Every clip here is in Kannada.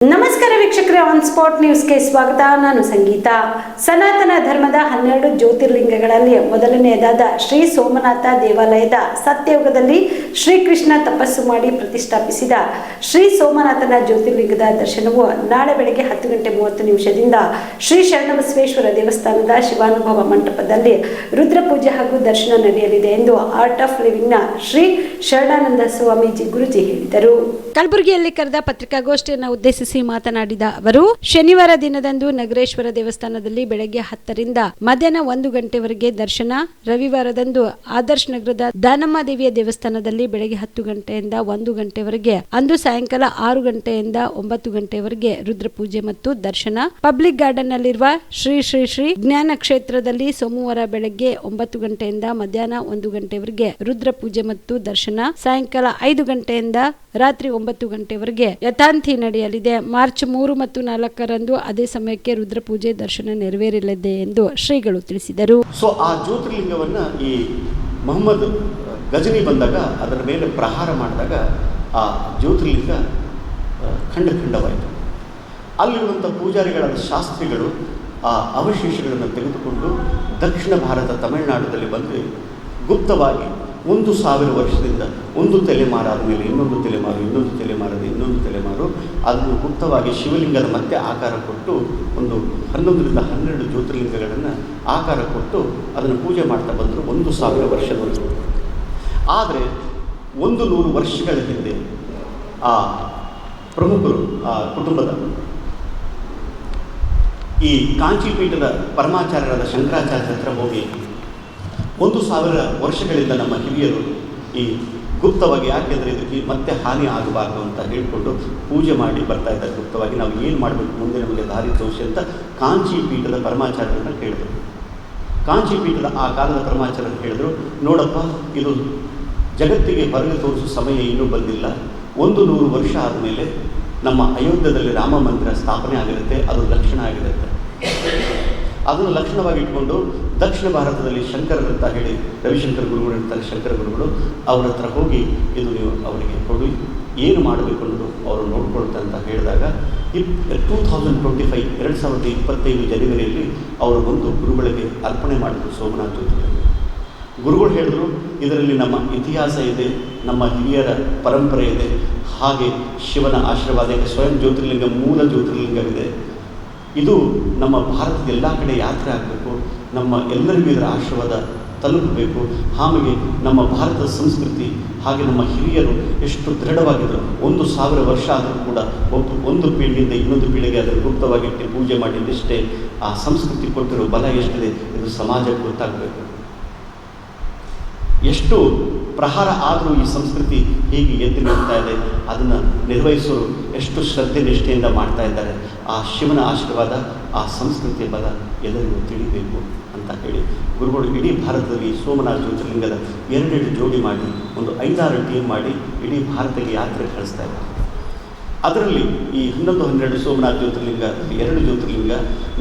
ನಮಸ್ಕಾರ ವೀಕ್ಷಕರೇ, ಆನ್ ಸ್ಪಾಟ್ ನ್ಯೂಸ್ಗೆ ಸ್ವಾಗತ. ನಾನು ಸಂಗೀತ. ಸನಾತನ ಧರ್ಮದ 12 ಜ್ಯೋತಿರ್ಲಿಂಗಗಳಲ್ಲಿ ಮೊದಲನೆಯದಾದ ಶ್ರೀ ಸೋಮನಾಥ ದೇವಾಲಯದ ಸತ್ಯಯುಗದಲ್ಲಿ ಶ್ರೀಕೃಷ್ಣ ತಪಸ್ಸು ಮಾಡಿ ಪ್ರತಿಷ್ಠಾಪಿಸಿದ ಶ್ರೀ ಸೋಮನಾಥನ ಜ್ಯೋತಿರ್ಲಿಂಗದ ದರ್ಶನವು ನಾಳೆ ಬೆಳಗ್ಗೆ 10:30 ಶ್ರೀ ಶರಣಬಸವೇಶ್ವರ ದೇವಸ್ಥಾನದ ಶಿವಾನುಭವ ಮಂಟಪದಲ್ಲಿ ರುದ್ರಪೂಜೆ ಹಾಗೂ ದರ್ಶನ ನಡೆಯಲಿದೆ ಎಂದು ಆರ್ಟ್ ಆಫ್ ಲಿವಿಂಗ್ನ ಶ್ರೀ ಶರಣಾನಂದ ಸ್ವಾಮೀಜಿ ಗುರುಜಿ ಹೇಳಿದರು. ಕಲಬುರಗಿಯಲ್ಲಿ ಕರೆದ ಪತ್ರಿಕಾಗೋಷ್ಠಿಯನ್ನು ಉದ್ದೇಶಿಸಿ ಮಾತನಾಡಿದ ಅವರು, ಶನಿವಾರ ದಿನದಂದು ನಗರೇಶ್ವರ ದೇವಸ್ಥಾನದಲ್ಲಿ ಬೆಳಗ್ಗೆ 10ರಿಂದ ಮಧ್ಯಾಹ್ನ 1 ಗಂಟೆವರೆಗೆ ದರ್ಶನ, ರವಿವಾರದಂದು ಆದರ್ಶ್ ನಗರದ ದಾನಮ್ಮ ದೇವಿಯ ದೇವಸ್ಥಾನದಲ್ಲಿ ಬೆಳಗ್ಗೆ 10 ಗಂಟೆಯಿಂದ 1 ಗಂಟೆವರೆಗೆ, ಅಂದು ಸಾಯಂಕಾಲ 6 ಗಂಟೆಯಿಂದ 9 ಗಂಟೆವರೆಗೆ ರುದ್ರಪೂಜೆ ಮತ್ತು ದರ್ಶನ, ಪಬ್ಲಿಕ್ ಗಾರ್ಡನ್ ನಲ್ಲಿರುವ ಶ್ರೀ ಶ್ರೀ ಶ್ರೀ ಜ್ಞಾನ ಕ್ಷೇತ್ರದಲ್ಲಿ ಸೋಮವಾರ ಬೆಳಗ್ಗೆ 9 ಗಂಟೆಯಿಂದ ಮಧ್ಯಾಹ್ನ 1 ಗಂಟೆವರೆಗೆ ರುದ್ರಪೂಜೆ ಮತ್ತು ದರ್ಶನ, ಸಾಯಂಕಾಲ 5 ಗಂಟೆಯಿಂದ ರಾತ್ರಿ 9 ಗಂಟೆವರೆಗೆ ಯಥಾಂತಿ ನಡೆಯಲಿದೆ. ಮಾರ್ಚ್ 3 ಮತ್ತು 4ರಂದು ಅದೇ ಸಮಯಕ್ಕೆ ರುದ್ರಪೂಜೆ ದರ್ಶನ ನೆರವೇರಲಿದೆ ಎಂದು ಶ್ರೀಗಳು ತಿಳಿಸಿದರು. ಸೊ ಆ ಜ್ಯೋತಿರ್ಲಿಂಗವನ್ನು ಈ ಮೊಹಮ್ಮದ್ ಗಜನಿ ಬಂದಾಗ ಅದರ ಮೇಲೆ ಪ್ರಹಾರ ಮಾಡಿದಾಗ ಆ ಜ್ಯೋತಿರ್ಲಿಂಗ ಖಂಡವಾಯಿತು. ಅಲ್ಲಿರುವಂಥ ಪೂಜಾರಿಗಳಾದ ಶಾಸ್ತ್ರಿಗಳು ಆ ಅವಶೇಷಗಳನ್ನು ತೆಗೆದುಕೊಂಡು ದಕ್ಷಿಣ ಭಾರತ ತಮಿಳುನಾಡಲ್ಲಿ ಬಂದು ಗುಪ್ತವಾಗಿ 1000 ವರ್ಷದಿಂದ ಒಂದು ತಲೆಮಾರಾದ ಮೇಲೆ ಇನ್ನೊಂದು ತಲೆಮಾರು ಅದನ್ನು ಗುಪ್ತವಾಗಿ ಶಿವಲಿಂಗದ ಮತ್ತೆ ಆಕಾರ ಕೊಟ್ಟು ಒಂದು 11ರಿಂದ 12 ಜ್ಯೋತಿರ್ಲಿಂಗಗಳನ್ನು ಆಕಾರ ಕೊಟ್ಟು ಅದನ್ನು ಪೂಜೆ ಮಾಡ್ತಾ ಬಂದರು 1000 ವರ್ಷದವರೆಗೂ. ಆದರೆ 100 ವರ್ಷಗಳ ಹಿಂದೆ ಆ ಪ್ರಮುಖರು ಆ ಕುಟುಂಬದ ಈ ಕಾಂಚೀಪೀಠದ ಪರಮಾಚಾರ್ಯರಾದ ಶಂಕರಾಚಾರ್ಯ ಹತ್ರ ಹೋಗಿ 1000 ವರ್ಷಗಳಿಂದ ನಮ್ಮ ಹಿರಿಯರು ಈ ಗುಪ್ತವಾಗಿ, ಯಾಕೆಂದರೆ ಇದಕ್ಕೆ ಮತ್ತೆ ಹಾನಿ ಆಗಬಾರ್ದು ಅಂತ ಹೇಳಿಕೊಂಡು ಪೂಜೆ ಮಾಡಿ ಬರ್ತಾ ಇದ್ದಾರೆ ಗುಪ್ತವಾಗಿ. ನಾವು ಏನು ಮಾಡಬೇಕು, ಮುಂದೆ ನಮಗೆ ದಾರಿ ತೋರಿಸಿ ಅಂತ ಕಾಂಚೀಪೀಠದ ಪರಮಾಚಾರ್ಯರನ್ನು ಕೇಳಿದರು. ಕಾಂಚೀಪೀಠದ ಆ ಕಾಲದ ಪರಮಾಚಾರ್ಯರು ಹೇಳಿದರು, ನೋಡಪ್ಪ, ಇದು ಜಗತ್ತಿಗೆ ಹೊರಗೆ ತೋರಿಸೋ ಸಮಯ ಇನ್ನೂ ಬಂದಿಲ್ಲ. 100 ವರ್ಷ ಆದಮೇಲೆ ನಮ್ಮ ಅಯೋಧ್ಯದಲ್ಲಿ ರಾಮ ಮಂದಿರ ಸ್ಥಾಪನೆ ಆಗಿರುತ್ತೆ, ಅದು ಲಕ್ಷಣ ಆಗಿರುತ್ತೆ. ಅದನ್ನು ಲಕ್ಷಣವಾಗಿ ಇಟ್ಕೊಂಡು ದಕ್ಷಿಣ ಭಾರತದಲ್ಲಿ ಶಂಕರರಂತ ಹೇಳಿ ರವಿಶಂಕರ್ ಗುರುಗಳು ಇರ್ತಾರೆ, ಶಂಕರ ಗುರುಗಳು, ಅವ್ರ ಹತ್ರ ಹೋಗಿ ಇದು ನೀವು ಅವರಿಗೆ ಕೊಡಿ, ಏನು ಮಾಡಬೇಕು ಅನ್ನೋದು ಅವರು ನೋಡ್ಕೊಳ್ತಾರೆ ಅಂತ ಹೇಳಿದಾಗ 2025 ಜನವರಿಯಲ್ಲಿ ಅವರು ಬಂದು ಗುರುಗಳಿಗೆ ಅರ್ಪಣೆ ಮಾಡಿದ್ರು ಸೋಮನಾಥ ಜ್ಯೋತಿರ್ಲಿಂಗ. ಗುರುಗಳು ಹೇಳಿದ್ರು, ಇದರಲ್ಲಿ ನಮ್ಮ ಇತಿಹಾಸ ಇದೆ, ನಮ್ಮ ಹಿರಿಯರ ಪರಂಪರೆ ಇದೆ, ಹಾಗೆ ಶಿವನ ಆಶೀರ್ವಾದ ಇದೆ, ಸ್ವಯಂ ಜ್ಯೋತಿರ್ಲಿಂಗ ಮೂಲ ಜ್ಯೋತಿರ್ಲಿಂಗವಿದೆ. ಇದು ನಮ್ಮ ಭಾರತದ ಎಲ್ಲ ಕಡೆ ಯಾತ್ರೆ ಆಗಬೇಕು, ನಮ್ಮ ಎಲ್ಲರಿಗೂ ಇದರ ಆಶೀರ್ವಾದ ತಲುಪಬೇಕು. ಹಾಗೆ ನಮ್ಮ ಭಾರತದ ಸಂಸ್ಕೃತಿ ಹಾಗೆ ನಮ್ಮ ಹಿರಿಯರು ಎಷ್ಟು ದೃಢವಾಗಿದ್ದರು, 1000 ವರ್ಷ ಆದರೂ ಕೂಡ ಒಂದು ಪೀಳಿಗೆಯಿಂದ ಇನ್ನೊಂದು ಪೀಳಿಗೆ ಅದನ್ನು ಗುಪ್ತವಾಗಿಟ್ಟು ಪೂಜೆ ಮಾಡಿದ್ದಷ್ಟೇ ಆ ಸಂಸ್ಕೃತಿ ಕೊಟ್ಟಿರೋ ಬಲ ಎಷ್ಟಿದೆ ಇದು ಸಮಾಜಕ್ಕೆ ಗೊತ್ತಾಗಬೇಕು. ಎಷ್ಟು ಪ್ರಹಾರ ಆದರೂ ಈ ಸಂಸ್ಕೃತಿ ಹೇಗೆ ಎದ್ದು ನಿಲ್ತಾ ಇದೆ, ಅದನ್ನು ನಿರ್ವಹಿಸೋರು ಎಷ್ಟು ಶ್ರದ್ಧೆ ನಿಷ್ಠೆಯಿಂದ ಮಾಡ್ತಾ ಇದ್ದಾರೆ. ಆ ಶಿವನ ಆಶೀರ್ವಾದ, ಆ ಸಂಸ್ಕೃತಿಯ ಬಲ ಎಲ್ಲರಿಗೂ ತಿಳಿಬೇಕು ಅಂತ ಹೇಳಿ ಗುರುಗಳು ಇಡೀ ಭಾರತದಲ್ಲಿ ಸೋಮನಾಥ ಜ್ಯೋತಿರ್ಲಿಂಗದ 2 ಜೋಡಿ ಮಾಡಿ ಒಂದು 5-6 ಟೀಮ್ ಮಾಡಿ ಇಡೀ ಭಾರತಕ್ಕೆ ಯಾತ್ರೆ ಕಳಿಸ್ತಾ ಇದ್ದಾರೆ. ಅದರಲ್ಲಿ ಈ 11-12 ಸೋಮನಾಥ ಜ್ಯೋತಿರ್ಲಿಂಗ 2 ಜ್ಯೋತಿರ್ಲಿಂಗ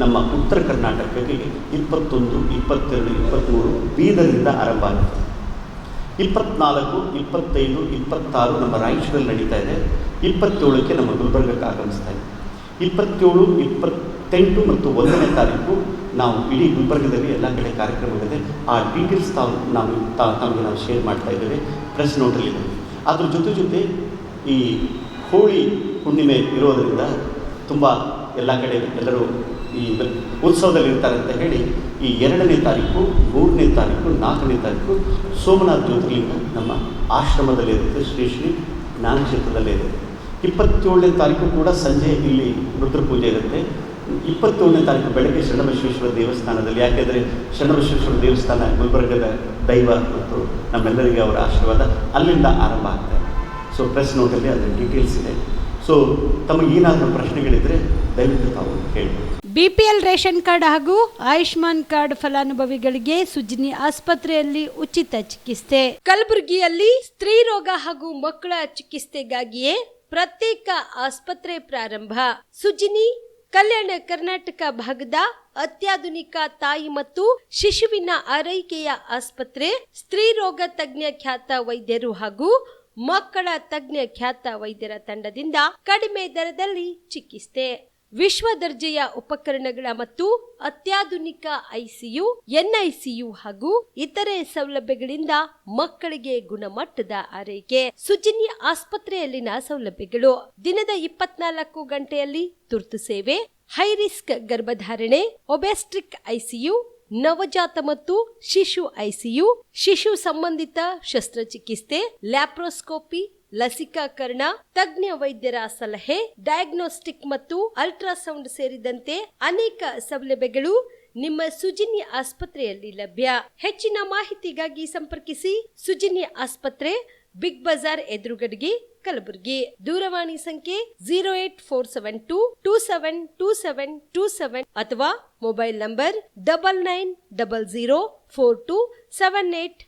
ನಮ್ಮ ಉತ್ತರ ಕರ್ನಾಟಕಕ್ಕೆ 21, 22, 23 ಬೀದರ್ನಿಂದ ಆರಂಭ ಆಗುತ್ತೆ. 24, 25, 26 ನಮ್ಮ ರಾಯಚೂರಲ್ಲಿ ನಡೀತಾ ಇದೆ. 27ಕ್ಕೆ ನಮ್ಮ ಗುಲ್ಬರ್ಗಕ್ಕೆ ಆಗಮಿಸ್ತಾ ಇದೆ. 27, 28 ಮತ್ತು 1ನೇ ತಾರೀಕು ನಾವು ಇಡೀ ಗುಲ್ಬರ್ಗದಲ್ಲಿ ಎಲ್ಲ ಕಡೆ ಕಾರ್ಯಕ್ರಮಗಳಿದೆ. ಆ ಡೀಟೇಲ್ಸ್ ತಮಗೆ ನಾವು ಶೇರ್ ಮಾಡ್ತಾ ಇದ್ದೇವೆ, ಪ್ರೆಸ್ ನೋಟಲ್ಲಿದೆ. ಅದ್ರ ಜೊತೆ ಈ ಹೋಳಿ ಹುಣ್ಣಿಮೆ ಇರೋದರಿಂದ ತುಂಬ ಎಲ್ಲ ಕಡೆ ಎಲ್ಲರೂ ಈ ಉತ್ಸವದಲ್ಲಿ ಇರ್ತಾರೆ ಅಂತ ಹೇಳಿ ಈ 2ನೇ ತಾರೀಕು, 3ನೇ ತಾರೀಕು, 4ನೇ ತಾರೀಕು ಸೋಮನಾಥ ಜ್ಯೋತಿರ್ಲಿಂಗ ನಮ್ಮ ಆಶ್ರಮದಲ್ಲಿರುತ್ತೆ, ಶ್ರೀ ಶ್ರೀ ಜ್ಞಾನ ಕ್ಷೇತ್ರದಲ್ಲೇ ಇರುತ್ತೆ. 27ನೇ ತಾರೀಕು ಕೂಡ ಸಂಜೆ ಇಲ್ಲಿ ರುದ್ರಪೂಜೆ ಇರುತ್ತೆ. 27ನೇ ತಾರೀಕು ಬೆಳಗ್ಗೆ ಶರಣಬಸವೇಶ್ವರ ದೇವಸ್ಥಾನದಲ್ಲಿ, ಯಾಕೆಂದರೆ ಶರಣಬಸವೇಶ್ವರ ದೇವಸ್ಥಾನ ಗುಲ್ಬರ್ಗದ ದೈವ ಮತ್ತು ನಮ್ಮೆಲ್ಲರಿಗೆ ಅವರ ಆಶೀರ್ವಾದ ಅಲ್ಲಿಂದ ಆರಂಭ ಆಗ್ತದೆ. ಸೊ ಪ್ರೆಸ್ ನೋಟಲ್ಲಿ ಅದರ ಡೀಟೇಲ್ಸ್ ಇದೆ. ಸೊ ತಮಗೆ ಏನಾದರೂ ಪ್ರಶ್ನೆಗಳಿದ್ದರೆ ದಯವಿಟ್ಟು ತಾವು ಕೇಳಬೇಕು. ಬಿಪಿಎಲ್ ರೇಷನ್ ಕಾರ್ಡ್ ಹಾಗೂ ಆಯುಷ್ಮಾನ್ ಕಾರ್ಡ್ ಫಲಾನುಭವಿಗಳಿಗೆ ಸುಜ್ನಿ ಆಸ್ಪತ್ರೆಯಲ್ಲಿ ಉಚಿತ ಚಿಕಿತ್ಸೆ. ಕಲಬುರಗಿಯಲ್ಲಿ ಸ್ತ್ರೀ ರೋಗ ಹಾಗೂ ಮಕ್ಕಳ ಚಿಕಿತ್ಸೆಗಾಗಿಯೇ ಪ್ರತ್ಯೇಕ ಆಸ್ಪತ್ರೆ ಪ್ರಾರಂಭ. ಸುಜ್ನಿ ಕಲ್ಯಾಣ ಕರ್ನಾಟಕ ಭಾಗದ ಅತ್ಯಾಧುನಿಕ ತಾಯಿ ಮತ್ತು ಶಿಶುವಿನ ಆರೈಕೆಯ ಆಸ್ಪತ್ರೆ. ಸ್ತ್ರೀ ರೋಗ ತಜ್ಞ ಖ್ಯಾತ ವೈದ್ಯರು ಹಾಗೂ ಮಕ್ಕಳ ತಜ್ಞ ಖ್ಯಾತ ವೈದ್ಯರ ತಂಡದಿಂದ ಕಡಿಮೆ ದರದಲ್ಲಿ ಚಿಕಿತ್ಸೆ. ವಿಶ್ವ ದರ್ಜೆಯ ಉಪಕರಣಗಳ ಮತ್ತು ಅತ್ಯಾಧುನಿಕ ಐಸಿಯು, ಎನ್ಐಸಿಯು ಹಾಗೂ ಇತರೆ ಸೌಲಭ್ಯಗಳಿಂದ ಮಕ್ಕಳಿಗೆ ಗುಣಮಟ್ಟದ ಆರೈಕೆ. ಸುಜಿನಿ ಆಸ್ಪತ್ರೆಯಲ್ಲಿನ ಸೌಲಭ್ಯಗಳು: ದಿನದ 24 ಗಂಟೆಯಲ್ಲಿ ತುರ್ತು ಸೇವೆ, ಹೈ ರಿಸ್ಕ್ ಗರ್ಭಧಾರಣೆ, ಒಬೆಸ್ಟ್ರಿಕ್ ಐಸಿಯು, ನವಜಾತ ಮತ್ತು ಶಿಶು ಐಸಿಯು, ಶಿಶು ಸಂಬಂಧಿತ ಶಸ್ತ್ರಚಿಕಿತ್ಸೆ, ಲ್ಯಾಪ್ರೋಸ್ಕೋಪಿ, ಲಸಿಕಾಕರಣ, ತಜ್ಞ ವೈದ್ಯರ ಸಲಹೆ, ಡಯಾಗ್ನೋಸ್ಟಿಕ್ ಮತ್ತು ಅಲ್ಟ್ರಾಸೌಂಡ್ ಸೇರಿದಂತೆ ಅನೇಕ ಸೌಲಭ್ಯಗಳು ನಿಮ್ಮ ಸುಜಿನಿ ಆಸ್ಪತ್ರೆಯಲ್ಲಿ ಲಭ್ಯ. ಹೆಚ್ಚಿನ ಮಾಹಿತಿಗಾಗಿ ಸಂಪರ್ಕಿಸಿ ಸುಜಿನಿ ಆಸ್ಪತ್ರೆ, ಬಿಗ್ ಬಜಾರ್ ಎದುರುಗಡೆಗೆ, ಕಲಬುರಗಿ. ದೂರವಾಣಿ ಸಂಖ್ಯೆ 08472 272727 ಅಥವಾ ಮೊಬೈಲ್ ನಂಬರ್ 9900427814.